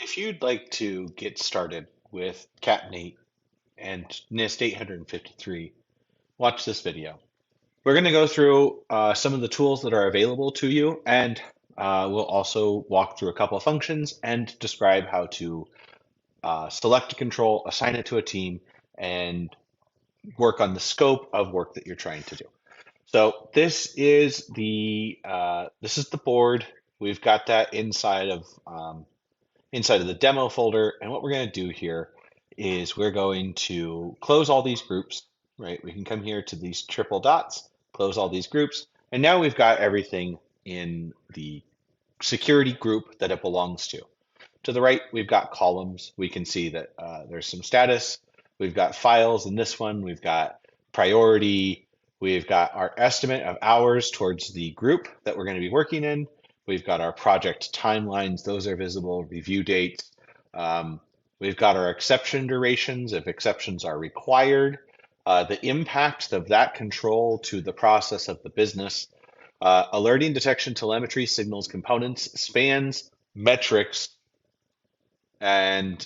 If you'd like to get started with Caten8 and NIST 853, watch this video. We're going to go through some of the tools that are available to you, and we'll also walk through a couple of functions and describe how to select a control, assign it to a team, and work on the scope of work that you're trying to do. So this is the board. We've got that inside of the demo folder. And what we're going to do here is we're going to close all these groups, right? We can come here to these triple dots, close all these groups. And now we've got everything in the security group that it belongs to. To the right, we've got columns. We can see that there's some status. We've got files in this one. We've got priority. We've got our estimate of hours towards the group that we're going to be working in. We've got our project timelines. Those are visible. Review dates. We've got our exception durations if exceptions are required. The impact of that control to the process of the business. Alerting, detection, telemetry, signals, components, spans, metrics, and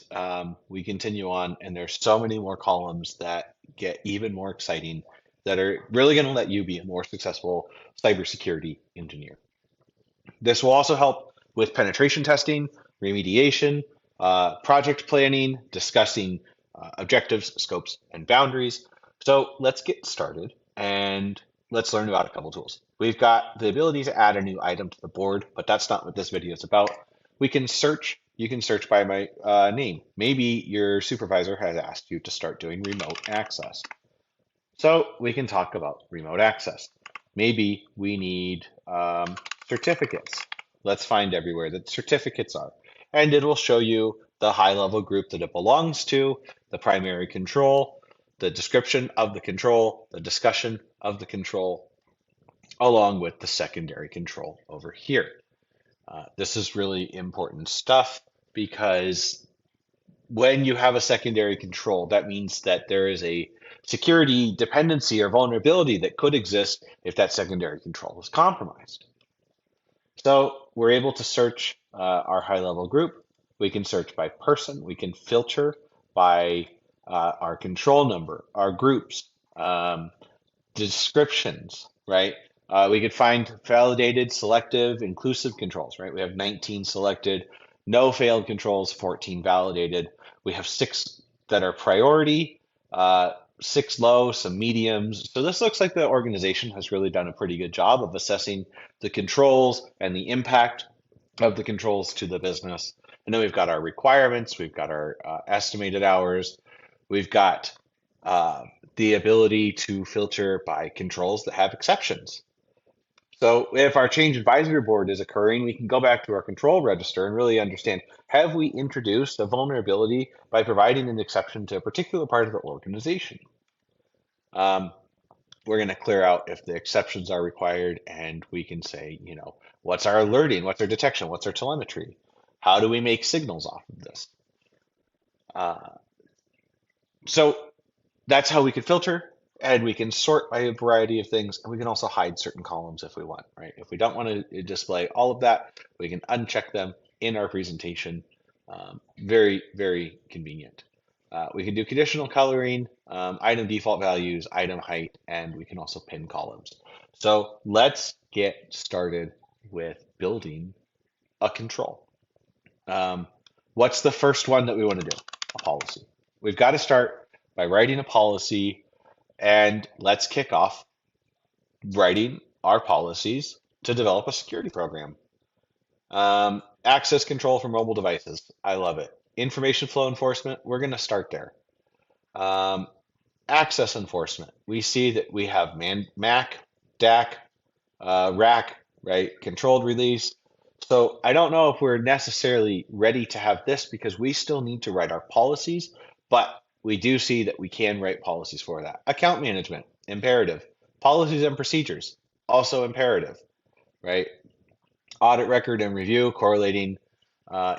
we continue on, and there's so many more columns that get even more exciting that are really going to let you be a more successful cybersecurity engineer. This will also help with penetration testing, remediation, project planning, discussing objectives, scopes, and boundaries. So let's get started and let's learn about a couple tools. We've got the ability to add a new item to the board, but that's not what this video is about. We can search. You can search by my name. Maybe your supervisor has asked you to start doing remote access. So we can talk about remote access. Maybe we need certificates. Let's find everywhere that certificates are. And it will show you the high level group that it belongs to, the primary control, the description of the control, the discussion of the control, along with the secondary control over here. This is really important stuff because when you have a secondary control, that means that there is a security dependency or vulnerability that could exist if that secondary control is compromised. So we're able to search our high level group. We can search by person. We can filter by our control number, our groups, descriptions, right? We could find validated, selective, inclusive controls, right? We have 19 selected, no failed controls, 14 validated. We have 6 that are priority, 6 low, some mediums. So this looks like the organization has really done a pretty good job of assessing the controls and the impact of the controls to the business. And then we've got our requirements, we've got our estimated hours, we've got the ability to filter by controls that have exceptions. So if our change advisory board is occurring, we can go back to our control register and really understand, have we introduced a vulnerability by providing an exception to a particular part of the organization? We're going to clear out if the exceptions are required, and we can say, what's our alerting? What's our detection? What's our telemetry? How do we make signals off of this? So that's how we could filter, and we can sort by a variety of things, and we can also hide certain columns if we want, right? If we don't want to display all of that, we can uncheck them in our presentation. Very, very convenient. We can do conditional coloring, item default values, item height, and we can also pin columns. So let's get started with building a control. What's the first one that we want to do? A policy. We've got to start by writing a policy, and let's kick off writing our policies to develop a security program. Access control for mobile devices. I love it. Information flow enforcement. We're going to start there. Access enforcement. We see that we have MAC, DAC, RAC, right? Controlled release. So I don't know if we're necessarily ready to have this because we still need to write our policies, but we do see that we can write policies for that. Account management, imperative. Policies and procedures, also imperative, right? Audit record and review, correlating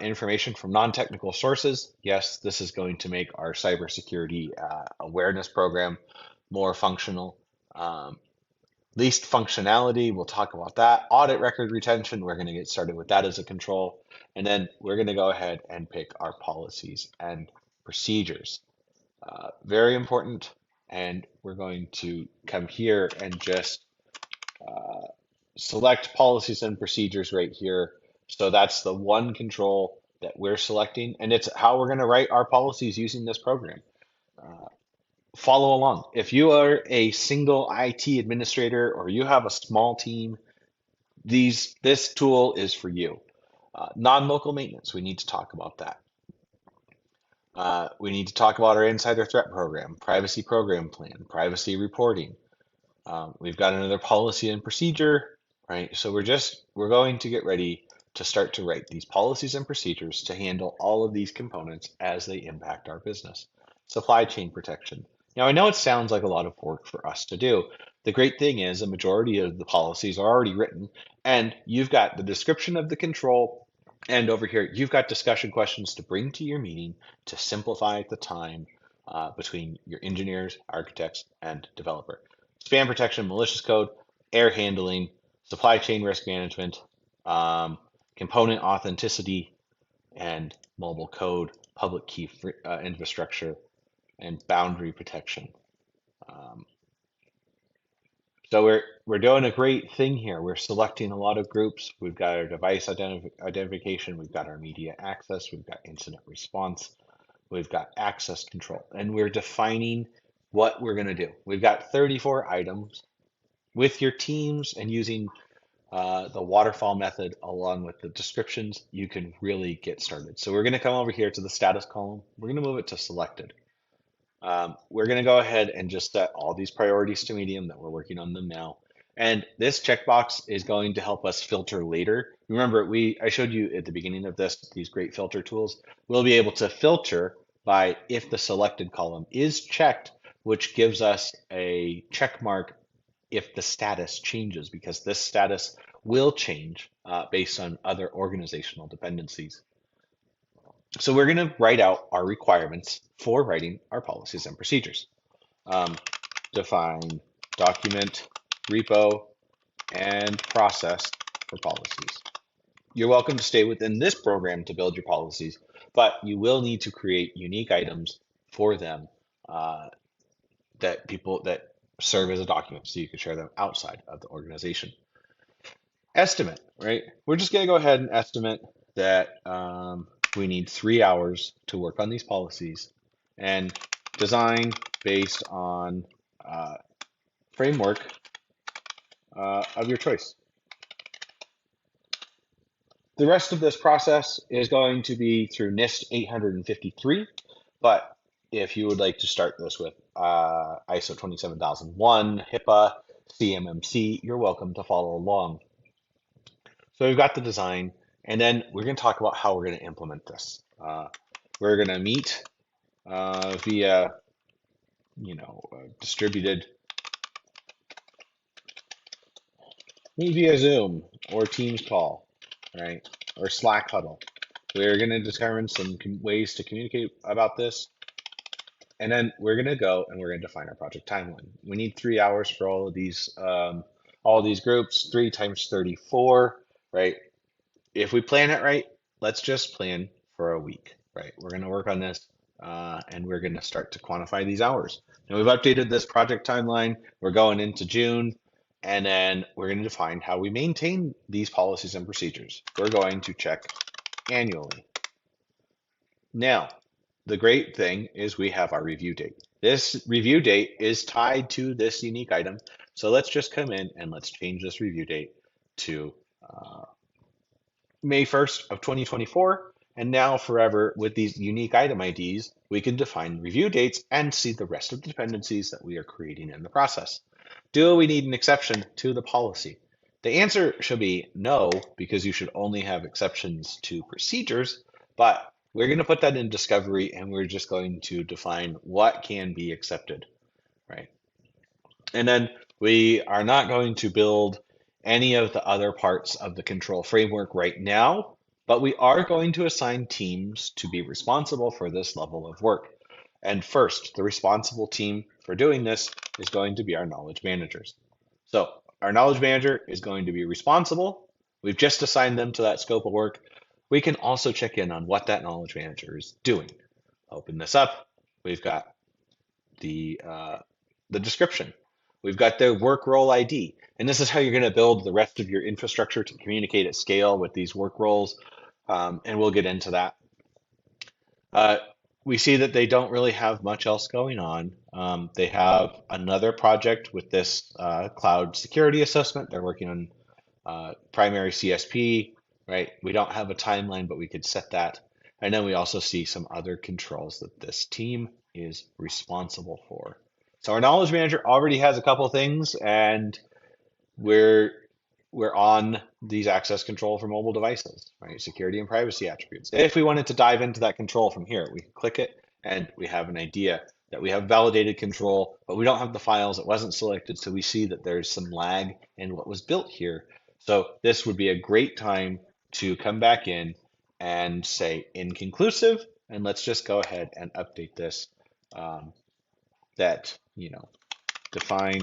information from non-technical sources. Yes, this is going to make our cybersecurity awareness program more functional. Least functionality, we'll talk about that. Audit record retention, we're going to get started with that as a control. And then we're going to go ahead and pick our policies and procedures. Very important. And we're going to come here and just select policies and procedures right here. So that's the one control that we're selecting, and it's how we're going to write our policies using this program. Follow along. If you are a single IT administrator or you have a small team, this tool is for you. Non-local maintenance, we need to talk about that. We need to talk about our insider threat program, privacy program plan, privacy reporting. We've got another policy and procedure, right? So we're going to get ready to start to write these policies and procedures to handle all of these components as they impact our business. Supply chain protection. Now, I know it sounds like a lot of work for us to do. The great thing is a majority of the policies are already written, and you've got the description of the control, and over here, you've got discussion questions to bring to your meeting to simplify the time between your engineers, architects, and developer. Spam protection, malicious code, air handling, supply chain risk management, component authenticity, and mobile code, public key infrastructure, and boundary protection. Um, so we're doing a great thing here. We're selecting a lot of groups. We've got our device identification. We've got our media access. We've got incident response. We've got access control, and we're defining what we're going to do. We've got 34 items. With your teams and using the waterfall method along with the descriptions, you can really get started. So we're going to come over here to the status column. We're going to move it to selected. We're going to go ahead and just set all these priorities to medium that we're working on them now. And this checkbox is going to help us filter later. Remember, I showed you at the beginning of this, these great filter tools. We'll be able to filter by if the selected column is checked, which gives us a check mark if the status changes, because this status will change based on other organizational dependencies. So we're going to write out our requirements for writing our policies and procedures. Define document, repo, and process for policies. You're welcome to stay within this program to build your policies, but you will need to create unique items for them that serve as a document so you can share them outside of the organization. Estimate, right? We're just going to go ahead and estimate that we need 3 hours to work on these policies and design based on framework of your choice. The rest of this process is going to be through NIST 853, but if you would like to start this with ISO 27001, HIPAA, CMMC, you're welcome to follow along. So we've got the design, and then we're going to talk about how we're going to implement this. We're going to meet via, distributed, meet via Zoom or Teams call, right? Or Slack huddle. We're going to determine some ways to communicate about this. And then we're going to go and we're going to define our project timeline. We need 3 hours for all of these groups, 3 times 34, right? If we plan it right, let's just plan for a week, right? We're going to work on this and we're going to start to quantify these hours. Now we've updated this project timeline. We're going into June, and then we're going to define how we maintain these policies and procedures. We're going to check annually. Now, the great thing is we have our review date. This review date is tied to this unique item. So let's just come in and let's change this review date to May 1st of 2024. And now forever with these unique item IDs, we can define review dates and see the rest of the dependencies that we are creating in the process. Do we need an exception to the policy? The answer should be no, because you should only have exceptions to procedures, but we're going to put that in discovery and we're just going to define what can be accepted, right? And then we are not going to build any of the other parts of the control framework right now, but we are going to assign teams to be responsible for this level of work. And first, the responsible team for doing this is going to be our knowledge managers. So our knowledge manager is going to be responsible. We've just assigned them to that scope of work. We can also check in on what that knowledge manager is doing. Open this up. We've got the description. We've got their work role ID. And this is how you're going to build the rest of your infrastructure to communicate at scale with these work roles. And we'll get into that. Uh, we see that they don't really have much else going on. They have another project with this cloud security assessment. They're working on primary CSP, right? We don't have a timeline, but we could set that. And then we also see some other controls that this team is responsible for. So our knowledge manager already has a couple things, and we're we're on these access control for mobile devices, right? Security and privacy attributes. If we wanted to dive into that control from here, we can click it and we have an idea that we have validated control, but we don't have the files. It wasn't selected. So we see that there's some lag in what was built here. So this would be a great time to come back in and say inconclusive. And let's just go ahead and update this that, define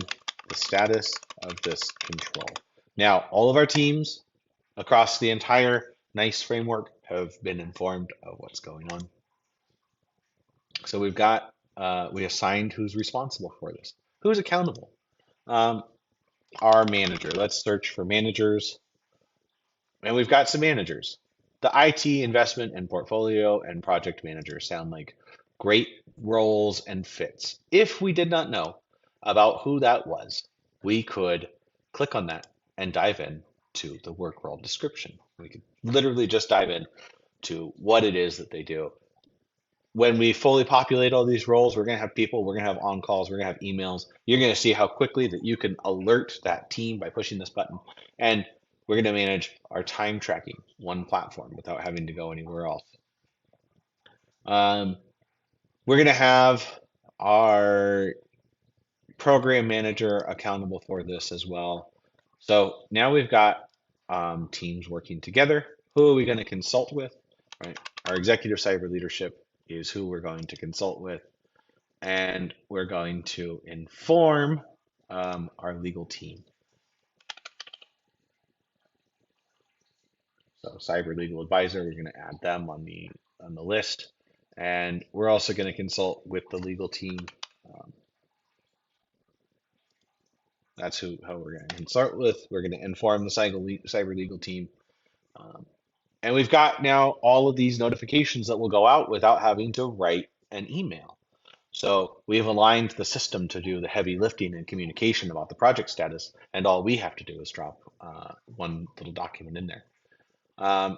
the status of this control. Now, all of our teams across the entire NICE framework have been informed of what's going on. So we assigned who's responsible for this, who's accountable. Our manager, let's search for managers. And we've got some managers. The IT investment and portfolio and project manager sound like great roles and fits. If we did not know about who that was, we could click on that and dive in to the work role description. We could literally just dive in to what it is that they do. When we fully populate all these roles, we're going to have people, we're going to have on calls, we're going to have emails. You're going to see how quickly that you can alert that team by pushing this button. And we're going to manage our time tracking one platform without having to go anywhere else. We're going to have our program manager accountable for this as well. So now we've got teams working together. Who are we going to consult with? Right. Our executive cyber leadership is who we're going to consult with, and we're going to inform our legal team. So cyber legal advisor, we're going to add them on the list, and we're also going to consult with the legal team. That's how we're going to consult with. We're going to inform the cyber legal team. And we've got now all of these notifications that will go out without having to write an email. So we've aligned the system to do the heavy lifting and communication about the project status, and all we have to do is drop one little document in there.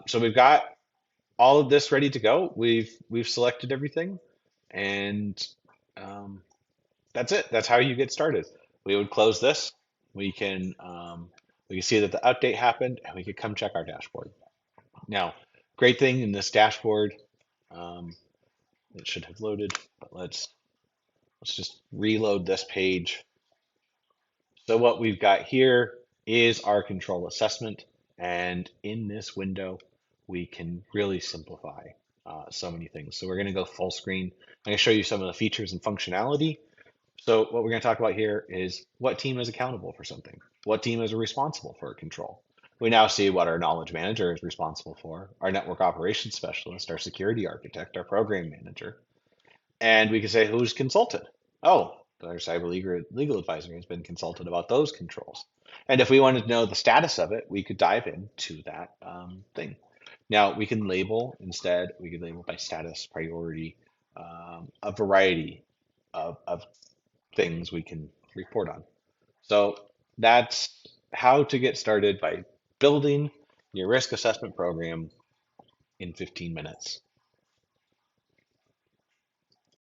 So we've got all of this ready to go. We've selected everything, and that's it. That's how you get started. We would close this. We can see that the update happened, and we could come check our dashboard. Now, great thing in this dashboard, it should have loaded, but let's just reload this page. So what we've got here is our control assessment, and in this window, we can really simplify so many things. So we're going to go full screen. I'm going to show you some of the features and functionality. So what we're going to talk about here is what team is accountable for something, what team is responsible for a control. We now see what our knowledge manager is responsible for, our network operations specialist, our security architect, our program manager, and we can say who's consulted. Oh, our cyber legal advisor has been consulted about those controls. And if we wanted to know the status of it, we could dive into that thing. Now we can label instead, we could label by status, priority, a variety of things we can report on. So that's how to get started by building your risk assessment program in 15 minutes.